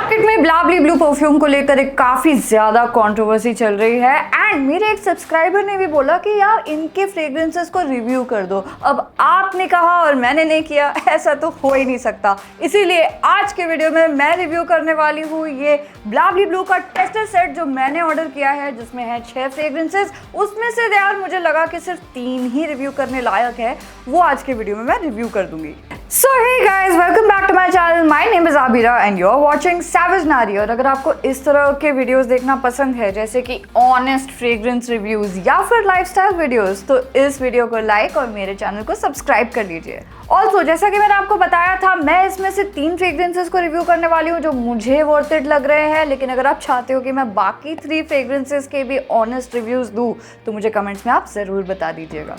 Market में ब्लाबली blue perfume को लेकर एक काफी ज्यादा कंट्रोवर्सी चल रही है एंड मेरे एक सब्सक्राइबर ने भी बोला कि यार इनके फ्रेग्रेंसेस को रिव्यू कर दो। अब आपने कहा और मैंने नहीं किया, ऐसा तो हो ही नहीं सकता। इसीलिए आज के वीडियो में मैं रिव्यू करने वाली हूँ ये ब्लाबली ब्लू का टेस्टर सेट जो मैंने ऑर्डर किया है, जिसमें है 6 फ्रेग्रेंसेस। उसमें से यार मुझे लगा कि सिर्फ 3 ही रिव्यू करने लायक है, वो आज के वीडियो में मैं रिव्यू कर दूंगी। So hey guys, welcome back to my channel. My name is Abira and you're watching Savage Nari। और अगर आपको इस तरह के वीडियोस देखना पसंद है, जैसे कि ऑनेस्ट फ्रेग्रेंस रिव्यूज या फिर लाइफस्टाइल वीडियोस, तो इस वीडियो को लाइक और मेरे चैनल को सब्सक्राइब कर लीजिए। ऑल्सो जैसा कि मैंने आपको बताया था, मैं इसमें से 3 फ्रेग्रेंसेस को रिव्यू करने वाली हूँ जो मुझे वर्थ इट लग रहे हैं। लेकिन अगर आप चाहते हो कि मैं बाकी 3 फ्रेग्रेंसेस के भी ऑनेस्ट रिव्यूज दूँ तो मुझे कमेंट्स में आप ज़रूर बता दीजिएगा।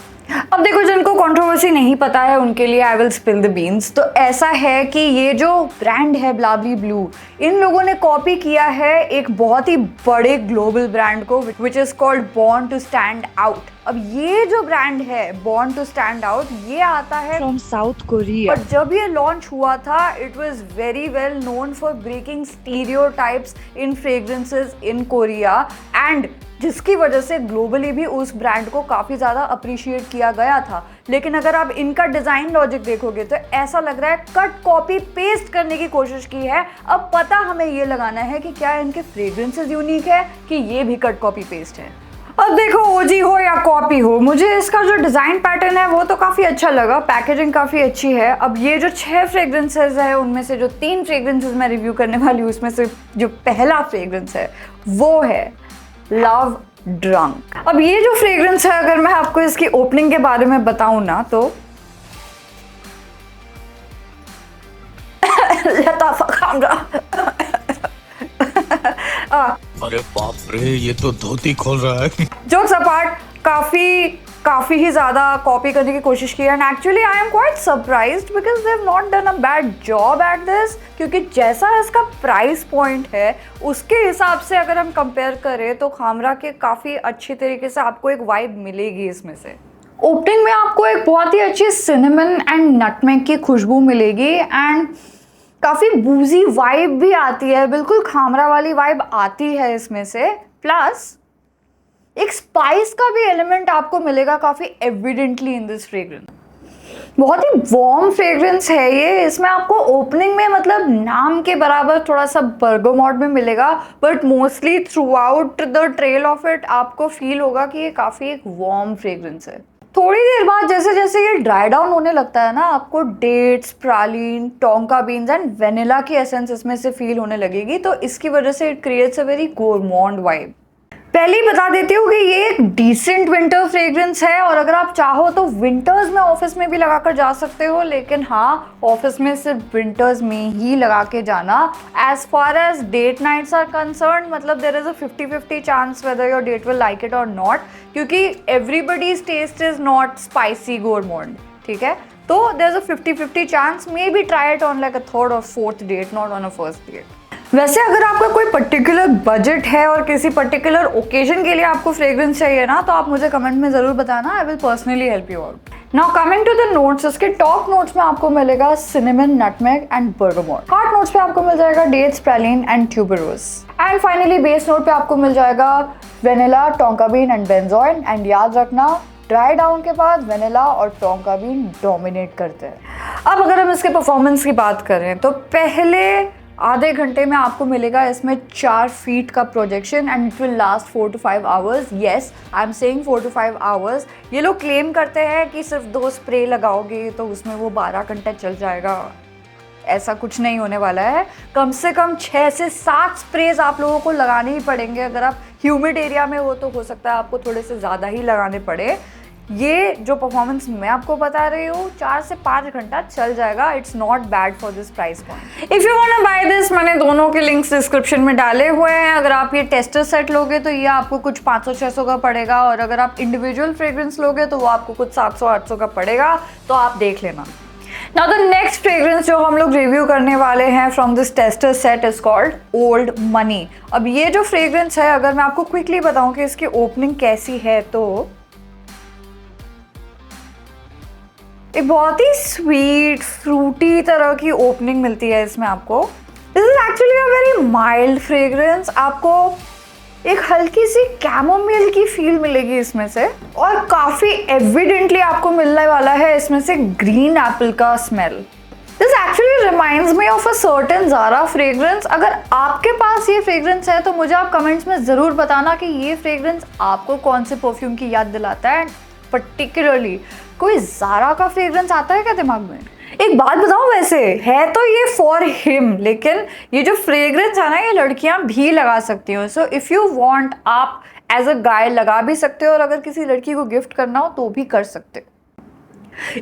अब देखो, जिनको कंट्रोवर्सी नहीं पता है उनके लिए I will spill the beans. तो ऐसा है कि ये जो ब्रांड है ब्लाबली ब्लू, इन लोगों ने कॉपी किया है एक बहुत ही बड़े ग्लोबल ब्रांड को, which is called born to stand out. अब ये जो ब्रांड है बॉर्न टू स्टैंड आउट, ये आता है फ्रॉम साउथ कोरिया। और जब ये लॉन्च हुआ था, it was very well known for breaking stereotypes in fragrances in Korea, and जिसकी वजह से ग्लोबली भी उस ब्रांड को काफ़ी ज़्यादा अप्रिशिएट किया गया था। लेकिन अगर आप इनका डिज़ाइन लॉजिक देखोगे तो ऐसा लग रहा है कट कॉपी पेस्ट करने की कोशिश की है। अब पता हमें ये लगाना है कि क्या इनके फ्रेग्रेंसेस यूनिक है कि ये भी कट कॉपी पेस्ट है। अब देखो, ओजी हो या कॉपी हो, मुझे इसका जो डिज़ाइन पैटर्न है वो तो काफ़ी अच्छा लगा, पैकेजिंग काफ़ी अच्छी है। अब ये जो 6 फ्रेग्रेंसेस है, उनमें से जो 3 फ्रेग्रेंसेस मैं रिव्यू करने वाली हूँ, उसमें से जो पहला फ्रेग्रेंस है वो है लव ड्रंक। अब ये जो फ्रेग्रेंस है, अगर मैं आपको इसकी ओपनिंग के बारे में बताऊं ना तो लताफा खामरा। अरे बाप रे, ये तो धोती खोल रहा है। जोक्स अपार्ट, काफी ही ज्यादा कॉपी करने की कोशिश की है and actually I am quite surprised because they have not done a bad job at this. क्योंकि जैसा इसका प्राइस पॉइंट है उसके हिसाब से अगर हम कंपेयर करें तो खामरा के काफ़ी अच्छी तरीके से आपको एक वाइब मिलेगी इसमें से। ओपनिंग में आपको एक बहुत ही अच्छी सिनेमन एंड नटमेग की खुशबू मिलेगी एंड काफ़ी बूजी वाइब भी आती है, बिल्कुल खामरा वाली वाइब आती है इसमें से। प्लस एक स्पाइस का भी एलिमेंट आपको मिलेगा काफ़ी एविडेंटली इन दिस फ्रेग्रेंस। बहुत ही वार्म फ्रेग्रेंस है ये। इसमें आपको ओपनिंग में मतलब नाम के बराबर थोड़ा सा बर्गमॉट में मिलेगा, but mostly through out the trail of it आपको फील होगा कि ये काफ़ी एक वार्म फ्रेग्रेंस है। थोड़ी देर बाद जैसे जैसे ये ड्राई डाउन होने लगता है ना, आपको dates, praline, tonka beans and vanilla की एसेंस इसमें से फील होने लगेगी। तो इसकी वजह से it creates a very gourmand vibe. पहले ही बता देती हूँ कि ये एक डिसेंट विंटर फ्रेग्रेंस है और अगर आप चाहो तो विंटर्स में ऑफिस में भी लगाकर जा सकते हो। लेकिन हाँ, ऑफिस में सिर्फ विंटर्स में ही लगा के जाना। As far as date nights are concern, मतलब there is a 50-50 chance whether your date will like it और नॉट, क्योंकि everybody's taste is not spicy gourmand, ठीक है। तो there is a 50-50 chance, maybe try it on like a 3rd और 4th date, not on a 1st date. वैसे अगर आपका कोई पर्टिकुलर बजट है और किसी पर्टिकुलर ओकेजन के लिए आपको फ्रेग्रेंस चाहिए ना, तो आप मुझे कमेंट में ज़रूर बताना, I will personally help you out. Now coming to the notes, इसके टॉप नोट्स में आपको मिलेगा cinnamon, nutmeg and bergamot. Heart notes पे आपको मिल जाएगा dates, praline and tuberose. And finally base note पे आपको मिल जाएगा vanilla, tonka bean and benzoin. And याद रखना, ड्राई डाउन के बाद वेनिला और टोंका बीन डोमिनेट करते हैं। अब अगर हम इसके परफॉर्मेंस की बात करें तो पहले आधे घंटे में आपको मिलेगा इसमें 4 फीट का projection and it will last 4 to 5 hours. Yes, I am saying 4 to 5 hours. ये लोग क्लेम करते हैं कि सिर्फ 2 स्प्रे लगाओगे तो उसमें वो 12 घंटे चल जाएगा। ऐसा कुछ नहीं होने वाला है। कम से कम 6 से 7 स्प्रेज आप लोगों को लगाने ही पड़ेंगे। अगर आप ह्यूमिड एरिया में हो सकता है आपको थोड़े से ज़्यादा ही लगाने पड़े। ये जो परफॉर्मेंस मैं आपको बता रही हूँ 4 से 5 घंटा चल जाएगा। It's not bad for this price point. If you want to buy this, मैंने दोनों के लिंक्स डिस्क्रिप्शन में डाले हुए हैं। अगर आप ये टेस्टर सेट लोगे तो ये आपको कुछ 500-600 का पड़ेगा, और अगर आप इंडिविजुअल फ्रेग्रेंस लोगे तो वो आपको कुछ 700-800 का पड़ेगा। तो आप देख लेना। नाउ द नेक्स्ट फ्रेग्रेंस जो हम लोग रिव्यू करने वाले हैं from this tester set is called old money. अब ये जो फ्रेग्रेंस है, अगर मैं आपको क्विकली बताऊं कि इसकी ओपनिंग कैसी है, तो एक बहुत ही स्वीट फ्रूटी तरह की ओपनिंग मिलती है इसमें आपको। This is actually a very mild fragrance, आपको एक हल्की सी कैमोमिल की फील मिलेगी इसमें से, और काफ़ी एविडेंटली आपको मिलने वाला है इसमें से ग्रीन एप्पल का smell. This actually reminds me of a certain Zara fragrance. अगर आपके पास ये फ्रेग्रेंस है तो मुझे आप कमेंट्स में ज़रूर बताना कि ये फ्रेग्रेंस आपको कौन से परफ्यूम की याद दिलाता है। पर्टिकुलरली कोई ज़ारा का फ्रेग्रेंस आता है क्या दिमाग में? एक बात बताऊं, वैसे है तो ये फॉर हिम, लेकिन ये जो फ्रेग्रेंस है ना, ये लड़कियां भी लगा सकती हो। सो इफ़ यू वांट, आप एज अ गाय लगा भी सकते हो, और अगर किसी लड़की को गिफ्ट करना हो तो भी कर सकते हो।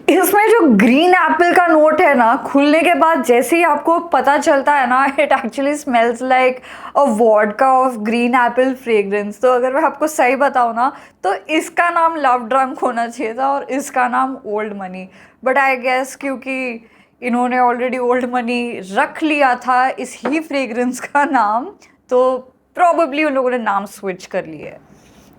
इसमें जो ग्रीन एप्पल का नोट है ना, खुलने के बाद जैसे ही आपको पता चलता है ना, it actually smells like a vodka of green Apple fragrance. तो अगर मैं आपको सही बताऊँ ना, तो इसका नाम लव ड्रंक होना चाहिए था और इसका नाम old money, but I guess क्योंकि इन्होंने ऑलरेडी ओल्ड मनी रख लिया था इस ही फ्रेग्रेंस का नाम, तो प्रॉबेबली उन लोगों ने नाम स्विच कर लिया है।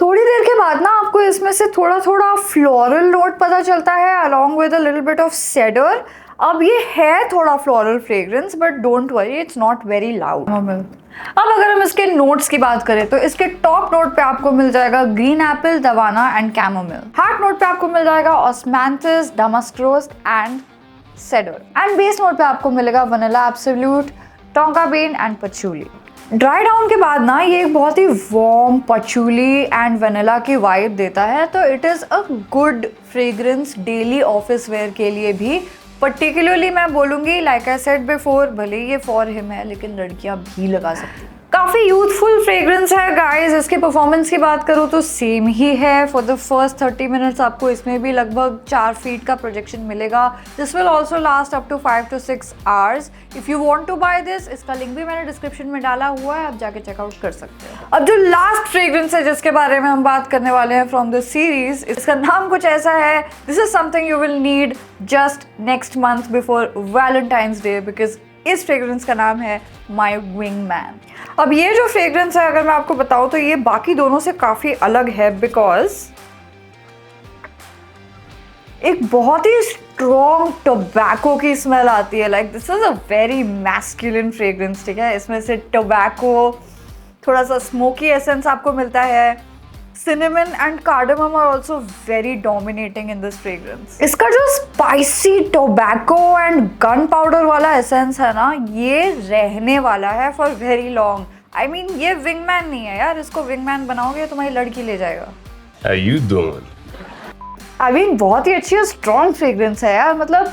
थोड़ी देर के बाद ना आपको इसमें से थोड़ा थोड़ा फ्लोरल नोट पता चलता है, along with a little bit of shader. अब ये है थोड़ा floral fragrance, but don't worry, it's not very loud. अब अगर हम इसके नोट्स की बात करें तो इसके टॉप नोट पे आपको मिल जाएगा green apple, davana and chamomile. Heart note पे आपको मिल जाएगा osmanthus, damask rose and cedar. And base note पे आपको मिलेगा vanilla absolute, tonka bean and patchouli. Dry down के बाद ना ये एक बहुत ही वार्म पचूली एंड वनीला की वाइब देता है, तो it is a good fragrance daily office wear के लिए भी। पर्टिकुलरली मैं बोलूँगी, लाइक आई सेड बिफोर, भले ये फॉर हिम है लेकिन लड़कियाँ भी लगा सकती हैं। काफ़ी यूथफुल फ्रेग्रेंस है गाइस। इसके परफॉर्मेंस की बात करूँ तो सेम ही है। फॉर द फर्स्ट 30 मिनट्स आपको इसमें भी लगभग 4 फीट का प्रोजेक्शन मिलेगा। This will also last up to 5 to 6 hours. If you want to buy this, इसका लिंक भी मैंने डिस्क्रिप्शन में डाला हुआ है, आप जाके चेकआउट कर सकते हो। अब जो लास्ट फ्रेग्रेंस है जिसके बारे में हम बात करने वाले हैं फ्रॉम द सीरीज, इसका नाम कुछ ऐसा है, this is something you will need just next month before Valentine's day, because इस फ्रेग्रेंस का नाम है माई विंग मैन। अब ये जो फ्रेग्रेंस है, अगर मैं आपको बताऊं तो ये बाकी दोनों से काफ़ी अलग है, बिकॉज एक बहुत ही स्ट्रॉन्ग टोबैको की स्मेल आती है। Like this is a very masculine fragrance, ठीक है। इसमें से टोबैको, थोड़ा सा स्मोकी एसेंस आपको मिलता है। Cinnamon and cardamom are also very dominating in this fragrance. इसका जो spicy tobacco and gunpowder वाला essence है ना, ये रहने वाला है for very long. I mean, ये wingman नहीं है यार, इसको wingman बनाओगे तुम्हारी लड़की ले जाएगा। How you doing? I mean, बहुत ही अच्छी स्ट्रॉन्ग फ्रेग्रेंस है यार। मतलब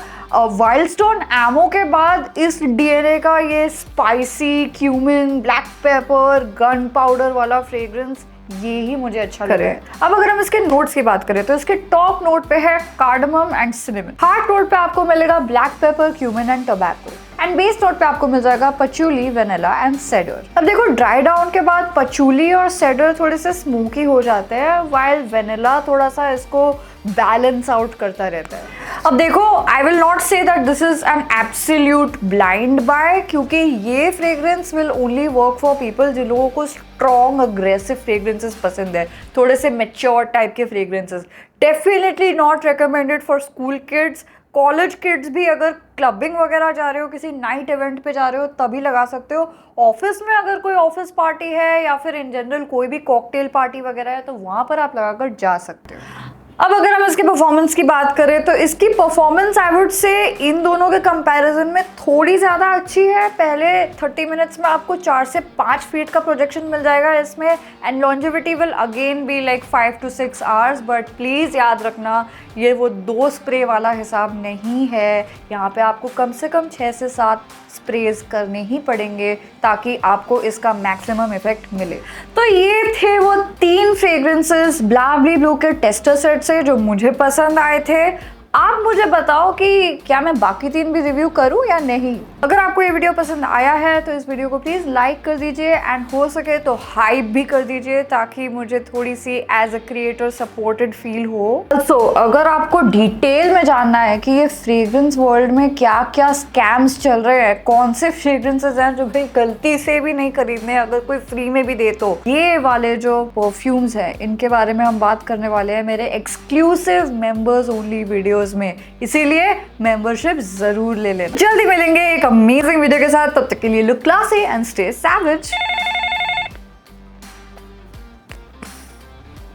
वाइल्ड स्टोन एमो के बाद इस DNA का ये spicy cumin, black pepper, gun powder वाला फ्रेग्रेंस, ये ही मुझे अच्छा लगा है। अब अगर हम इसके नोट्स की बात करें तो इसके टॉप नोट पे है cardamom and cinnamon. Heart note पे आपको मिलेगा black pepper, cumin and tobacco. And base note पे आपको मिल जाएगा पचूली, वेनिला एंड सेडर। अब देखो, ड्राई डाउन के बाद पचूली और सेडर थोड़े से स्मोकी हो जाते हैं, वाइल वेनिला थोड़ा सा इसको बैलेंस आउट करता रहता है। अब देखो, I will not say that this is an absolute blind buy, क्योंकि ये fragrance will only work for people जिन लोगों को स्ट्रॉन्ग अग्रेसिव फ्रेग्रेंसेस पसंद है, थोड़े से मैच्योर टाइप के fragrances. Definitely not recommended for school kids. College kids भी अगर क्लबिंग वगैरह जा रहे हो, किसी नाइट इवेंट पे जा रहे हो, तभी लगा सकते हो। ऑफिस में अगर कोई ऑफिस पार्टी है या फिर इन जनरल कोई भी कॉकटेल पार्टी वगैरह है, तो वहाँ पर आप लगाकर जा सकते हो। अब अगर हम इसके परफॉर्मेंस की बात करें तो इसकी परफॉर्मेंस आई वुड से इन दोनों के कंपैरिजन में थोड़ी ज़्यादा अच्छी है। पहले 30 मिनट्स में आपको 4 से 5 फीट का प्रोजेक्शन मिल जाएगा इसमें, and longevity will again be like 5 to 6 hours. But please याद रखना, ये वो 2 स्प्रे वाला हिसाब नहीं है। यहाँ पे आपको कम से कम 6 से 7 स्प्रेज करने ही पड़ेंगे ताकि आपको इसका मैक्सिमम इफेक्ट मिले। तो ये थे वो 3 फ्रेग्रेंसेस ब्लाबली ब्लू के टेस्टर सेट से जो मुझे पसंद आए थे। आप मुझे बताओ कि क्या मैं बाकी 3 भी रिव्यू करूं या नहीं। अगर आपको ये वीडियो पसंद आया है तो इस वीडियो को प्लीज़ लाइक कर दीजिए, एंड हो सके तो हाइप भी कर दीजिए, ताकि मुझे थोड़ी सी as a creator supported feel हो। ऑल्सो अगर आपको डिटेल में जानना है कि ये फ्रेग्रेंस वर्ल्ड में क्या क्या स्कैम्स चल रहे हैं, कौन से फ्रेग्रेंसेज हैं जो भाई गलती से भी नहीं खरीदने, अगर कोई फ्री में भी दे तो, ये वाले जो परफ्यूम्स हैं इनके बारे में हम बात करने वाले हैं मेरे एक्सक्लूसिव मेंबर्स ओनली वीडियोस में। इसीलिए मेंबरशिप जरूर ले लेना। जल्दी मिलेंगे एक अमेजिंग वीडियो के साथ। तब तक के लिए look classy and stay savage.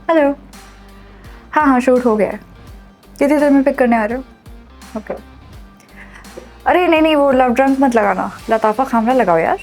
Hello, हाँ शूट हो गया है। कितनी देर में पिक करने आ रहे हो? ओके। अरे नहीं वो लव ड्रंक मत लगाना, लताफा खामरा लगाओ यार।